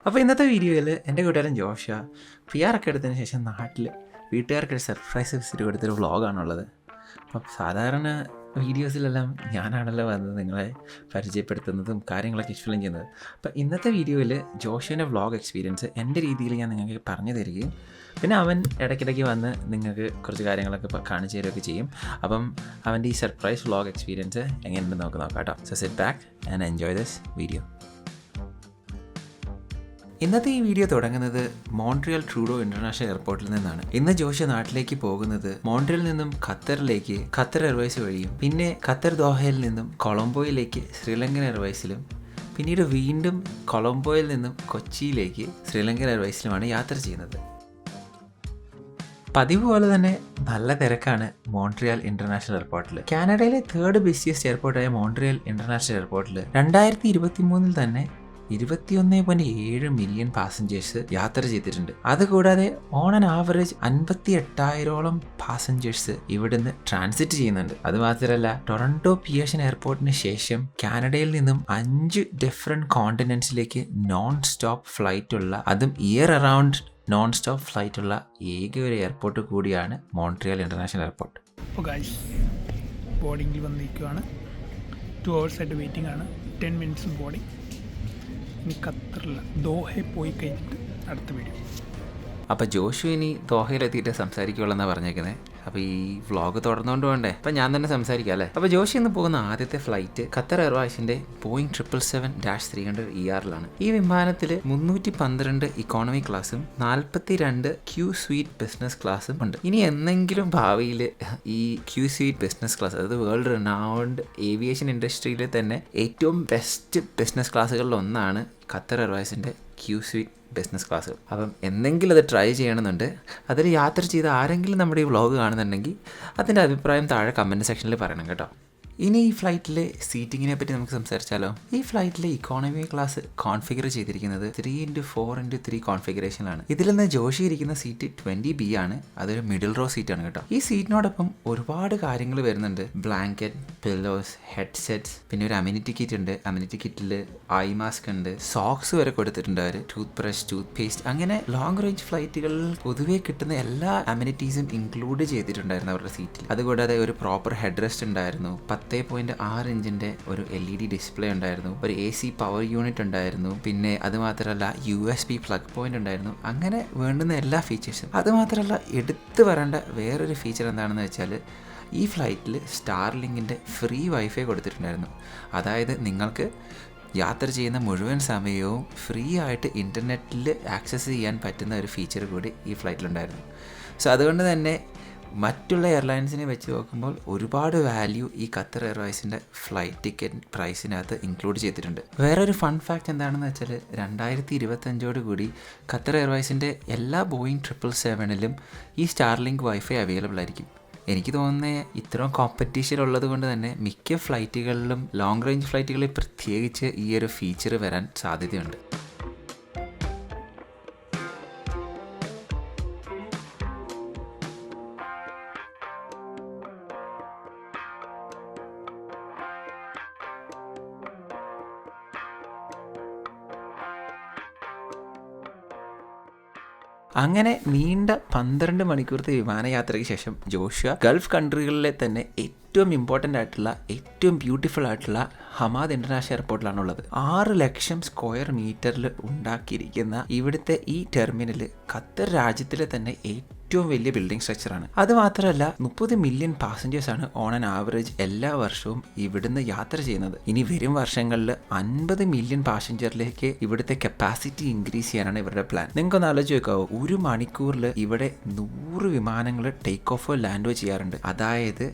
അപ്പോൾ ഇന്നത്തെ വീഡിയോയിൽ എൻ്റെ കൂട്ടുകാരൻ ജോഷ PR ഒക്കെ എടുത്തതിന് ശേഷം നാട്ടിൽ വീട്ടുകാർക്കൊരു സർപ്രൈസ് വിസിറ്റ് കൊടുത്തൊരു വ്ളോഗാണുള്ളത്. അപ്പം സാധാരണ വീഡിയോസിലെല്ലാം ഞാനാണല്ലോ വന്നത് നിങ്ങളെ പരിചയപ്പെടുത്തുന്നതും കാര്യങ്ങളൊക്കെ എക്സ്പ്ലെയിൻ ചെയ്യുന്നത്. അപ്പം ഇന്നത്തെ വീഡിയോയിൽ ജോഷുവിൻ്റെ വ്ളോഗ് എക്സ്പീരിയൻസ് എൻ്റെ രീതിയിൽ ഞാൻ നിങ്ങൾക്ക് പറഞ്ഞു തരികയും പിന്നെ അവൻ ഇടയ്ക്കിടയ്ക്ക് വന്ന് നിങ്ങൾക്ക് കുറച്ച് കാര്യങ്ങളൊക്കെ കാണിച്ചു തരികയൊക്കെ ചെയ്യും. അപ്പം അവൻ്റെ ഈ സർപ്രൈസ് വ്ളോഗ് എക്സ്പീരിയൻസ് എങ്ങനെയുണ്ടെന്ന് നോക്കാം കേട്ടോ. So sit back and enjoy this video. ഇന്നത്തെ ഈ വീഡിയോ തുടങ്ങുന്നത് മോൺട്രിയൽ ട്രൂഡോ ഇന്റർനാഷണൽ എയർപോർട്ടിൽ നിന്നാണ്. ഇന്ന് ജോഷ നാട്ടിലേക്ക് പോകുന്നത് മോൺട്രിയൽ നിന്നും ഖത്തറിലേക്ക് ഖത്തർ എയർവേസ് വഴിയും പിന്നെ ഖത്തർ ദോഹയിൽ നിന്നും കൊളംബോയിലേക്ക് ശ്രീലങ്കൻ എയർവേസിലും പിന്നീട് വീണ്ടും കൊളംബോയിൽ നിന്നും കൊച്ചിയിലേക്ക് ശ്രീലങ്കൻ എയർവേസിലുമാണ് യാത്ര ചെയ്യുന്നത്. പതിവ് പോലെ തന്നെ നല്ല തിരക്കാണ് മോൺട്രിയൽ ഇന്റർനാഷണൽ എയർപോർട്ടിൽ. കാനഡയിലെ 3rd ബിസിയസ്റ്റ് എയർപോർട്ടായ മോൺട്രിയൽ ഇന്റർനാഷണൽ എയർപോർട്ടിൽ 2023 തന്നെ 21.7 മില്യൺ പാസഞ്ചേഴ്സ് യാത്ര ചെയ്തിട്ടുണ്ട്. അതുകൂടാതെ ഓൺ ആൻ ആവറേജ് 58,000ഓളം പാസഞ്ചേഴ്സ് ഇവിടുന്ന് ട്രാൻസിറ്റ് ചെയ്യുന്നുണ്ട്. അതുമാത്രമല്ല ടൊറന്റോ പിയേഴ്സൺ എയർപോർട്ടിന് ശേഷം കാനഡയിൽ നിന്നും 5 ഡിഫറെന്റ് കോണ്ടിനെന്റ്സിലേക്ക് നോൺ സ്റ്റോപ്പ് ഫ്ലൈറ്റ് ഉള്ള, അതും year around non stop flight ഉള്ള ഏക ഒരു എയർപോർട്ട് കൂടിയാണ് മോൺട്രിയൽ ഇന്റർനാഷണൽ എയർപോർട്ട്. അപ്പോൾ ഗൈസ് ബോർഡിങ്ങിൽ വന്നിരിക്കുകയാണ്. 2 hours ആയിട്ട് വെയിറ്റിംഗ് ആണ്. 10 minutes ബോർഡിങ്. ഇനി ഖത്തറിൽ ദോഹയിൽ പോയി കഴിഞ്ഞിട്ട് അടുത്ത വീഡിയോ. അപ്പോൾ ജോഷു ഇനി ദോഹയിലെത്തിയിട്ട് സംസാരിക്കുകയുള്ളൂ എന്നാണ് പറഞ്ഞേക്കുന്നത്. അപ്പോൾ ഈ വ്ളോഗ് തുടർന്നുകൊണ്ട് വേണ്ടേ, അപ്പം ഞാൻ തന്നെ സംസാരിക്കാം അല്ലേ. അപ്പോൾ ജോഷി ഇന്ന് പോകുന്ന ആദ്യത്തെ ഫ്ലൈറ്റ് ഖത്തർ എയർവേസിൻ്റെ ബോയിങ് 777-300ERലാണ്. ഈ വിമാനത്തിൽ 312 ഇക്കോണമി ക്ലാസ്സും 42 ക്യൂ സ്വീറ്റ് ബിസിനസ് ക്ലാസ്സും ഉണ്ട്. ഇനി എന്നെങ്കിലും ഭാവിയിൽ ഈ ക്യൂ സ്വീറ്റ് ബിസിനസ് ക്ലാസ്, അതായത് വേൾഡ് റിനൗണ്ട് ഏവിയേഷൻ ഇൻഡസ്ട്രിയിൽ തന്നെ ഏറ്റവും ബെസ്റ്റ് ബിസിനസ് ക്ലാസ്സുകളിൽ ഒന്നാണ് ഖത്തർ എയർവേസിൻ്റെ ക്യൂ സ്വീറ്റ് ബിസിനസ് ക്ലാസ്സുകൾ. അപ്പം എന്തെങ്കിലും അത് ട്രൈ ചെയ്യണമെന്നുണ്ട്. അതിൽ യാത്ര ചെയ്ത് ആരെങ്കിലും നമ്മുടെ ഈ വ്ളോഗ് കാണുന്നുണ്ടെങ്കിൽ അതിൻ്റെ അഭിപ്രായം താഴെ കമൻറ്റ് സെക്ഷനിൽ പറയണം കേട്ടോ. ഇനി ഈ ഫ്ലൈറ്റിലെ സീറ്റിങ്ങിനെ പറ്റി നമുക്ക് സംസാരിച്ചാലോ. ഈ ഫ്ലൈറ്റിലെ ഇക്കോണമി ക്ലാസ് കോൺഫിഗർ ചെയ്തിരിക്കുന്നത് 3x4x3 കോൺഫിഗറേഷനിലാണ്. ഇതിൽ നിന്ന് ജോഷി ഇരിക്കുന്ന സീറ്റ് 20B ആണ്. അതൊരു മിഡിൽ റോ സീറ്റാണ് കേട്ടോ. ഈ സീറ്റിനോടൊപ്പം ഒരുപാട് കാര്യങ്ങൾ വരുന്നുണ്ട്. ബ്ലാങ്കറ്റ്, പില്ലോസ്, ഹെഡ്സെറ്റ്സ്, പിന്നെ ഒരു അമ്യൂണിറ്റി കിറ്റ് ഉണ്ട്. അമ്യൂണിറ്റി കിറ്റിൽ ഐ മാസ്ക് ഉണ്ട്, സോക്സ് വരെ കൊടുത്തിട്ടുണ്ട് അവർ, ടൂത്ത് ബ്രഷ്, ടൂത്ത് പേസ്റ്റ്, അങ്ങനെ ലോങ് റേഞ്ച് ഫ്ലൈറ്റുകളിൽ പൊതുവെ കിട്ടുന്ന എല്ലാ അമ്യൂണിറ്റീസും ഇൻക്ലൂഡ് ചെയ്തിട്ടുണ്ടായിരുന്നു അവരുടെ സീറ്റിൽ. അതുകൂടാതെ ഒരു പ്രോപ്പർ ഹെഡ് റെസ്റ്റ് ഉണ്ടായിരുന്നു. 10.6 ഇഞ്ചിൻ്റെ ഒരു LED ഡിസ്പ്ലേ ഉണ്ടായിരുന്നു. ഒരു AC പവർ യൂണിറ്റ് ഉണ്ടായിരുന്നു. പിന്നെ അതുമാത്രമല്ല USB പ്ലഗ് പോയിന്റ് ഉണ്ടായിരുന്നു. അങ്ങനെ വേണ്ടുന്ന എല്ലാ ഫീച്ചേഴ്സും. അതുമാത്രമല്ല എടുത്തു പറയേണ്ട വേറൊരു ഫീച്ചർ എന്താണെന്ന് വെച്ചാൽ ഈ ഫ്ലൈറ്റിൽ സ്റ്റാർലിങ്കിൻ്റെ ഫ്രീ വൈഫൈ കൊടുത്തിട്ടുണ്ടായിരുന്നു. അതായത് നിങ്ങൾക്ക് യാത്ര ചെയ്യുന്ന മുഴുവൻ സമയവും ഫ്രീ ആയിട്ട് ഇൻ്റർനെറ്റിൽ ആക്സസ് ചെയ്യാൻ പറ്റുന്ന ഒരു ഫീച്ചർ കൂടി ഈ ഫ്ലൈറ്റിലുണ്ടായിരുന്നു. സോ അതുകൊണ്ട് തന്നെ മറ്റുള്ള എയർലൈൻസിനെ വെച്ച് നോക്കുമ്പോൾ ഒരുപാട് വാല്യൂ ഈ ഖത്തർ എയർവേസിൻ്റെ ഫ്ലൈറ്റ് ടിക്കറ്റ് പ്രൈസിനകത്ത് ഇൻക്ലൂഡ് ചെയ്തിട്ടുണ്ട്. വേറൊരു ഫൺ ഫാക്റ്റ് എന്താണെന്ന് വെച്ചാൽ 2025 കൂടി ഖത്തർ എയർവേസിൻ്റെ എല്ലാ ബോയിങ് 777-ലും ഈ സ്റ്റാർലിങ്ക് വൈഫൈ അവൈലബിൾ ആയിരിക്കും. എനിക്ക് തോന്നുന്നത് ഇത്രയും കോമ്പറ്റീഷൻ ഉള്ളത് കൊണ്ട് തന്നെ മിക്ക ഫ്ലൈറ്റുകളിലും ലോങ് റേഞ്ച് ഫ്ലൈറ്റുകളിൽ പ്രത്യേകിച്ച് ഈ ഒരു ഫീച്ചർ വരാൻ സാധ്യതയുണ്ട്. അങ്ങനെ നീണ്ട 12 മണിക്കൂറത്തെ വിമാനയാത്രയ്ക്ക് ശേഷം ജോഷുവ ഗൾഫ് കൺട്രികളിലെ തന്നെ ഏറ്റവും ഇമ്പോർട്ടൻ്റ് ആയിട്ടുള്ള, ഏറ്റവും ബ്യൂട്ടിഫുൾ ആയിട്ടുള്ള ഹമാദ് ഇൻ്റർനാഷണൽ എയർപോർട്ടിലാണുള്ളത്. 6 ലക്ഷം സ്ക്വയർ മീറ്ററിൽ ഉണ്ടാക്കിയിരിക്കുന്ന ഇവിടുത്തെ ഈ ടെർമിനൽ ഖത്തർ രാജ്യത്തിലെ തന്നെ ഏറ്റവും വലിയ ബിൽഡിംഗ് സ്ട്രക്ചറാണ്. അതുമാത്രമല്ല 30 മില്യൺ പാസഞ്ചേഴ്സാണ് ഓൺ ആൻ ആവറേജ് എല്ലാ വർഷവും ഇവിടുന്ന് യാത്ര ചെയ്യുന്നത്. ഇനി വരും വർഷങ്ങളിൽ 50 മില്യൺ പാസഞ്ചറിലേക്ക് ഇവിടുത്തെ കപ്പാസിറ്റി ഇൻക്രീസ് ചെയ്യാനാണ് ഇവരുടെ പ്ലാൻ. നിങ്ങൾക്കൊന്ന് ആലോചിച്ച് നോക്കാവോ, ഒരു മണിക്കൂറിൽ ഇവിടെ 100 വിമാനങ്ങൾ ടേക്ക് ഓഫോ ലാൻഡോ ചെയ്യാറുണ്ട്. അതായത്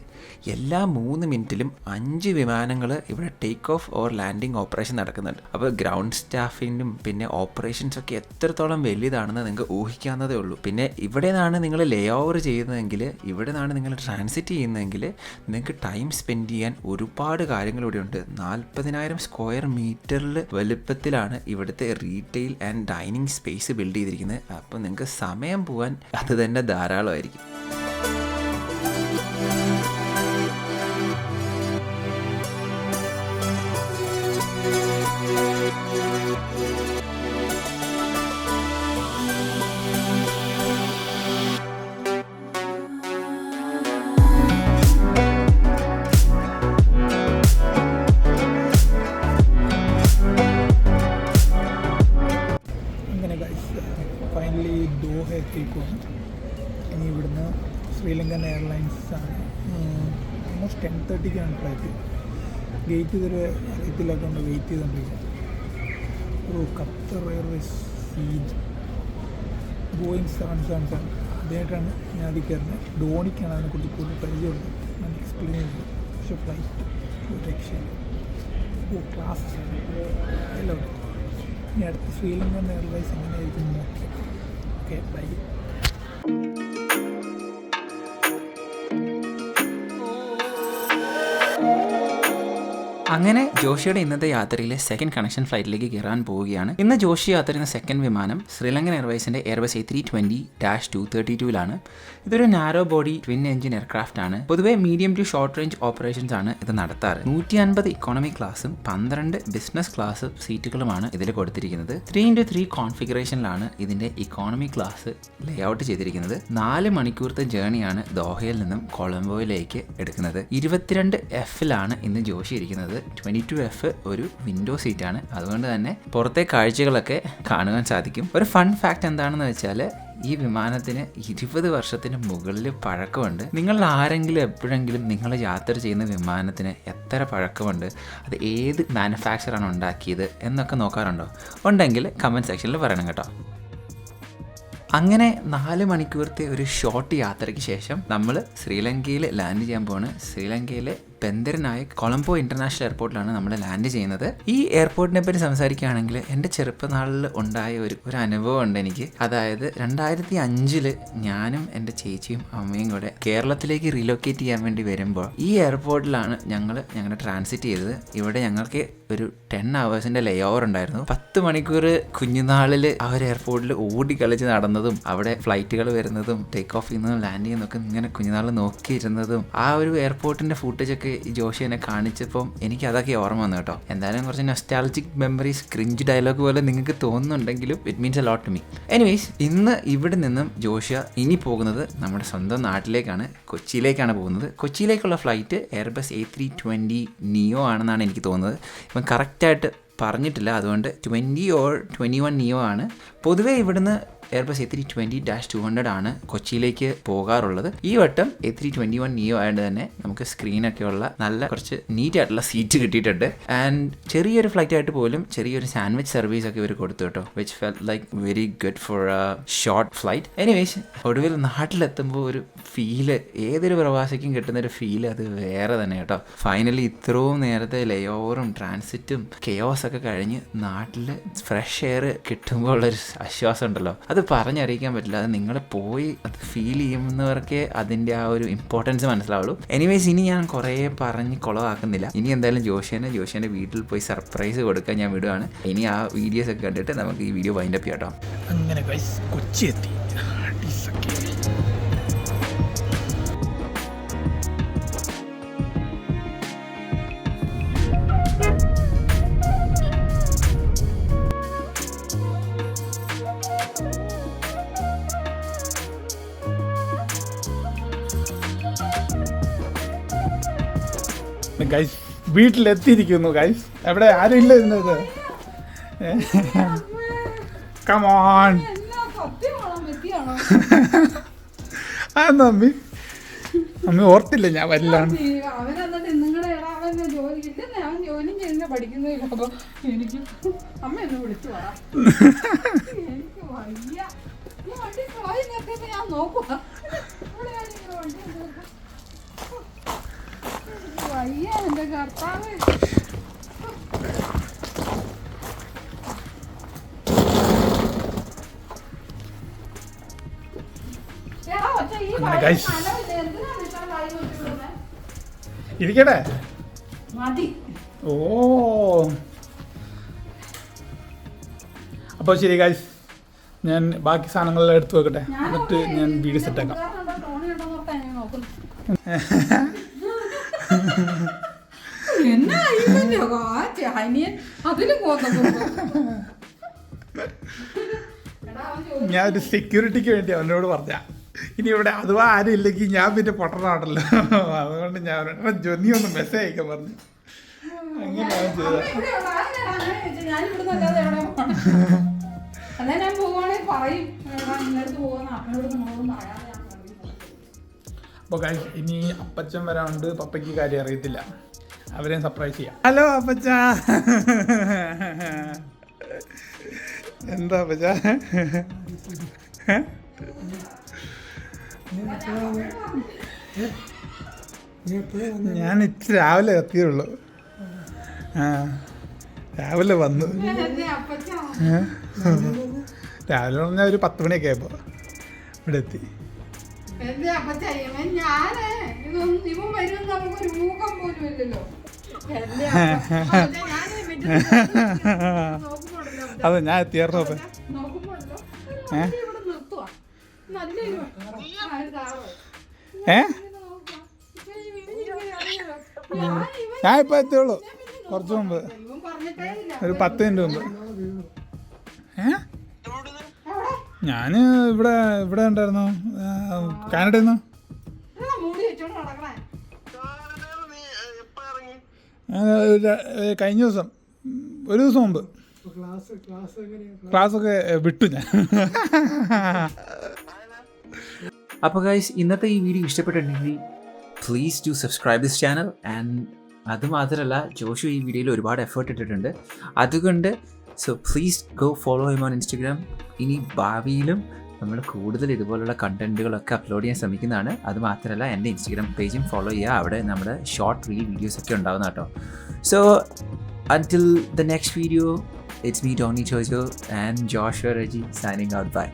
എല്ലാ 3 മിനിറ്റിലും 5 വിമാനങ്ങൾ ഇവിടെ take off or landing operation നടക്കുന്നുണ്ട്. അപ്പോൾ ഗ്രൗണ്ട് സ്റ്റാഫിനും പിന്നെ ഓപ്പറേഷൻസ് ഒക്കെ എത്രത്തോളം വലിയതാണെന്ന് നിങ്ങൾക്ക് ഊഹിക്കാവുന്നതേ ഉള്ളൂ. പിന്നെ ഇവിടെ നിന്നാണ് നിങ്ങൾ ലേ ഓവർ ചെയ്യുന്നതെങ്കിൽ, ഇവിടെ നിന്നാണ് നിങ്ങൾ ട്രാൻസിറ്റ് ചെയ്യുന്നതെങ്കിൽ നിങ്ങൾക്ക് ടൈം സ്പെൻഡ് ചെയ്യാൻ ഒരുപാട് കാര്യങ്ങൾ ഇവിടെ ഉണ്ട്. 40,000 സ്ക്വയർ മീറ്ററിൽ വലുപ്പത്തിലാണ് ഇവിടുത്തെ retail and dining space build ചെയ്തിരിക്കുന്നത്. അപ്പോൾ നിങ്ങൾക്ക് സമയം പോകാൻ അത് തന്നെ ധാരാളമായിരിക്കും. എത്തിയിരിക്കുകയാണ്. ഇനി ഇവിടുന്ന് ശ്രീലങ്കൻ എയർലൈൻസ് ആണ്. Almost 10:30 flight. ഗേറ്റ് ഇതൊരു അറിയത്തിലൊക്കെ കൊണ്ട് വെയിറ്റ് ചെയ്തുകൊണ്ടിരിക്കുക. ഖത്തർ എയർവേസ് ബോയിങ് 777 ആദ്യമായിട്ടാണ് ഞാൻ അതിൽ കയറുന്നത്. ധോണിക്കാണ് അതിനെക്കുറിച്ച് കൂടുതൽ പരിചയമുള്ളത്. ഞാൻ എക്സ്പ്ലെയിൻ ചെയ്തത്. പക്ഷേ ഫ്ലൈറ്റ് ഒരു രക്ഷയില്ല. ക്ലാസ് എല്ലാം. ഇനി അടുത്ത ശ്രീലങ്കൻ എയർലൈൻസ് എങ്ങനെയായിരിക്കും നോക്കി. Okay, bye. അങ്ങനെ ജോഷിയുടെ ഇന്നത്തെ യാത്രയിലെ സെക്കൻഡ് കണക്ഷൻ ഫ്ലൈറ്റിലേക്ക് കയറാൻ പോവുകയാണ്. ഇന്ന് ജോഷി യാത്ര ചെയ്യുന്ന സെക്കൻഡ് വിമാനം ശ്രീലങ്കൻ എയർവേസിന്റെ എയർബസ് A320-232 ഇതൊരു narrow body twin engine aircraft ആണ്. പൊതുവെ medium to short range operations ആണ് ഇത് നടത്താറ്. 150 ഇക്കോണമി ക്ലാസും 12 ബിസിനസ് ക്ലാസ് സീറ്റുകളുമാണ് ഇതിൽ കൊടുത്തിരിക്കുന്നത്. 3x3 കോൺഫിഗറേഷനിലാണ് ഇതിന്റെ ഇക്കോണമി ക്ലാസ് ലേ ഔട്ട് ചെയ്തിരിക്കുന്നത്. 4 മണിക്കൂറത്തെ ജേർണിയാണ് ദോഹയിൽ നിന്നും കൊളംബോയിലേക്ക് എടുക്കുന്നത്. 22F ഇന്ന് ജോഷി ഇരിക്കുന്നത്. 22F ഒരു വിൻഡോ സീറ്റാണ്. അതുകൊണ്ട് തന്നെ പുറത്തെ കാഴ്ചകളൊക്കെ കാണുവാൻ സാധിക്കും. ഒരു ഫൺ ഫാക്ട് എന്താണെന്ന് വെച്ചാൽ ഈ വിമാനത്തിന് 20 വർഷത്തിന് മുകളിൽ പഴക്കമുണ്ട്. നിങ്ങൾ ആരെങ്കിലും എപ്പോഴെങ്കിലും നിങ്ങൾ യാത്ര ചെയ്യുന്ന വിമാനത്തിന് എത്ര പഴക്കമുണ്ട്, അത് ഏത് മാനുഫാക്ചറാണ് ഉണ്ടാക്കിയത് എന്നൊക്കെ നോക്കാറുണ്ടോ? ഉണ്ടെങ്കിൽ കമൻറ്റ് സെക്ഷനിൽ പറയണം കേട്ടോ. അങ്ങനെ 4 മണിക്കൂറത്തെ ഒരു ഷോർട്ട് യാത്രയ്ക്ക് ശേഷം നമ്മൾ ശ്രീലങ്കയിൽ ലാൻഡ് ചെയ്യാൻ പോവാണ്. ശ്രീലങ്കയിലെ ബന്ദരനായ കൊളംബോ ഇൻ്റർനാഷണൽ എയർപോർട്ടിലാണ് നമ്മൾ ലാൻഡ് ചെയ്യുന്നത്. ഈ എയർപോർട്ടിനെ പറ്റി സംസാരിക്കുകയാണെങ്കിൽ എൻ്റെ ചെറുപ്പനാളിൽ ഉണ്ടായ ഒരു അനുഭവം ഉണ്ട് എനിക്ക്. അതായത് 2005 ഞാനും എൻ്റെ ചേച്ചിയും അമ്മയും കൂടെ കേരളത്തിലേക്ക് റീലൊക്കേറ്റ് ചെയ്യാൻ വേണ്ടി വരുമ്പോൾ ഈ എയർപോർട്ടിലാണ് ഞങ്ങളുടെ ട്രാൻസിറ്റ് ചെയ്തത്. ഇവിടെ ഞങ്ങൾക്ക് ഒരു 10 hours ലേ ഓവർ ഉണ്ടായിരുന്നു. 10 മണിക്കൂർ കുഞ്ഞുനാളിൽ ആ ഒരു എയർപോർട്ടിൽ ഓടിക്കളിച്ച് നടന്നതും അവിടെ ഫ്ലൈറ്റുകൾ വരുന്നതും ടേക്ക് ഓഫ് ചെയ്യുന്നതും ലാൻഡ് ചെയ്യുന്നതൊക്കെ ഇങ്ങനെ കുഞ്ഞുനാളിൽ നോക്കിയിരുന്നതും ആ ഒരു എയർപോർട്ടിൻ്റെ ഫുട്ടേജൊക്കെ ഈ ജോഷി എന്നെ കാണിച്ചപ്പം എനിക്ക് അതൊക്കെ ഓർമ്മ വന്നു കേട്ടോ. എന്തായാലും കുറച്ച് നൊസ്റ്റാൾജിക് മെമ്മറീസ്, ക്രിഞ്ച് ഡയലോഗ് പോലെ നിങ്ങൾക്ക് തോന്നുന്നുണ്ടെങ്കിലും it means a lot to me. Anyways, ഇന്ന് ഇവിടെ നിന്നും ജോഷിയ ഇനി പോകുന്നത് നമ്മുടെ സ്വന്തം നാട്ടിലേക്കാണ്, കൊച്ചിയിലേക്കാണ് പോകുന്നത്. കൊച്ചിയിലേക്കുള്ള ഫ്ലൈറ്റ് എയർബസ് A320neo ആണെന്നാണ് എനിക്ക് തോന്നുന്നത്. ഇപ്പം കറക്റ്റായിട്ട് പറഞ്ഞിട്ടില്ല, അതുകൊണ്ട് 20 or 21neo ആണ്. പൊതുവേ ഇവിടുന്ന് എയർബസ് A320-200 ആണ് കൊച്ചിയിലേക്ക് പോകാറുള്ളത്. ഈ വട്ടം A321neo ആയതുകൊണ്ട് തന്നെ നമുക്ക് സ്ക്രീനൊക്കെ ഉള്ള നല്ല കുറച്ച് നീറ്റ് ആയിട്ടുള്ള സീറ്റ് കിട്ടിയിട്ടുണ്ട്. ആൻഡ് ചെറിയൊരു ഫ്ലൈറ്റ് ആയിട്ട് പോലും ചെറിയൊരു സാൻഡ്വിച്ച് സർവീസ് ഒക്കെ ഇവർ കൊടുത്തു കേട്ടോ, which felt like very good for A short flight. Anyways, ഒടുവിൽ നാട്ടിലെത്തുമ്പോൾ ഒരു ഫീല്, ഏതൊരു പ്രവാസിക്കും കിട്ടുന്നൊരു ഫീല് അത് വേറെ തന്നെ കേട്ടോ. ഫൈനലി ഇത്രയും നേരത്തെ ലേ ഓവറും ട്രാൻസിറ്റും കെയോസൊക്കെ കഴിഞ്ഞ് നാട്ടിൽ ഫ്രഷ് എയർ കിട്ടുമ്പോൾ ഉള്ളൊരു ആശ്വാസം ഉണ്ടല്ലോ, അത് പറഞ്ഞറിയിക്കാൻ പറ്റില്ല. അത് നിങ്ങൾ പോയി അത് ഫീൽ ചെയ്യുന്നവർക്കേ അതിൻ്റെ ആ ഒരു ഇമ്പോർട്ടൻസ് മനസ്സിലാവുള്ളൂ. എനിവേസ്, ഇനി ഞാൻ കുറേ പറഞ്ഞ് കുളമാക്കുന്നില്ല. ഇനി എന്തായാലും ജോഷിൻ്റെ വീട്ടിൽ പോയി സർപ്രൈസ് കൊടുക്കാൻ ഞാൻ വിടുവാണ്. ഇനി ആ വീഡിയോസ് ഒക്കെ കണ്ടിട്ട് നമുക്ക് ഈ വീഡിയോ വൈൻഡ് അപ്പ് ചെയ്യാം കേട്ടോ. അങ്ങനെ കൊച്ചി എത്തി. ഗൈസ്, വീട്ടിലെത്തിയിരിക്കുന്നു ഗൈസ്. എവിടെ ആരും ഇല്ല ഇന്നത്. കമോൺ. അമ്മി ഓർത്തില്ല ഞാൻ വല്ലാണ്. ഇരിക്കട്ടെ. ഓ, അപ്പോൾ ശരി ഗൈസ്, ഞാൻ ബാക്കി സാധനങ്ങളെല്ലാം എടുത്തു വെക്കട്ടെ, എന്നിട്ട് ഞാൻ വീഡിയോ സെറ്റാക്കാം. ഞാൻ ഒരു സെക്യൂരിറ്റിക്ക് വേണ്ടി അവനോട് പറഞ്ഞ, ഇനി ഇവിടെ അഥവാ ആരും ഇല്ലെങ്കിൽ ഞാൻ പിന്നെ പൊട്ടനാണല്ലോ, അതുകൊണ്ട് ഞാൻ നീ ഒന്ന് മെസ്സേജ് അയക്കാൻ പറഞ്ഞു. അങ്ങനെ എന്നാൽ ഞാൻ പോവാണെങ്കിൽ പറയും ഇന്നടുത്ത് പോകുന്ന അപ്പനോട് നമ്മളോടും പറയാതെ ഞാൻ അപ്പോൾ ഗൈസ് ഇനി അപ്പച്ചൻ വരാണ്ട് പപ്പയ്ക്ക് കാര്യം അറിയത്തില്ല, അവരെയും സർപ്രൈസ് ചെയ്യാം. ഹലോ അപ്പച്ച. എന്താ അപ്പച്ച? ഞാൻ ഇച്ചിരി രാവിലെ എത്തിയുള്ളൂ. രാവിലെ വന്നു. രാവിലെ പറഞ്ഞാൽ ഒരു 10 മണിയൊക്കെ ആയപ്പോൾ ഇവിടെ എത്തി. അതെ ഞാൻ എത്തിയായിരുന്നു അപ്പം. ഞാൻ ഇപ്പം എത്തിയുള്ളൂ, കുറച്ച് മുമ്പ്, ഒരു 10 മിനിറ്റ് മുമ്പ്. ഞാൻ ഇവിടെ ഉണ്ടായിരുന്നു, കാനഡയിൽ നിന്ന്. കഴിഞ്ഞ ദിവസം, ഒരു ദിവസം മുമ്പ്. ക്ലാസ്സൊക്കെ വിട്ടു ഞാൻ. അപ്പോൾ ഗൈസ് ഇന്നത്തെ ഈ വീഡിയോ ഇഷ്ടപ്പെട്ടിട്ടുണ്ടെങ്കിൽ please do subscribe this channel. And അതുമാത്രമല്ല ജോഷു ഈ വീഡിയോയിൽ ഒരുപാട് എഫേർട്ട് ഇട്ടിട്ടുണ്ട്, അതുകൊണ്ട് so please go follow him on Instagram. ഇനി ഭാവിയിലും നമ്മൾ കൂടുതൽ ഇതുപോലുള്ള കണ്ടൻറ്റുകളൊക്കെ അപ്ലോഡ് ചെയ്യാൻ ശ്രമിക്കുന്നതാണ്. അതുമാത്രമല്ല എൻ്റെ ഇൻസ്റ്റഗ്രാം പേജും ഫോളോ ചെയ്യുക, അവിടെ നമ്മുടെ ഷോർട്ട് റീൽ വീഡിയോസൊക്കെ ഉണ്ടാകുന്ന കേട്ടോ. So until the next video, it's me Donny Chojo and Joshua Reggie signing out. Bye.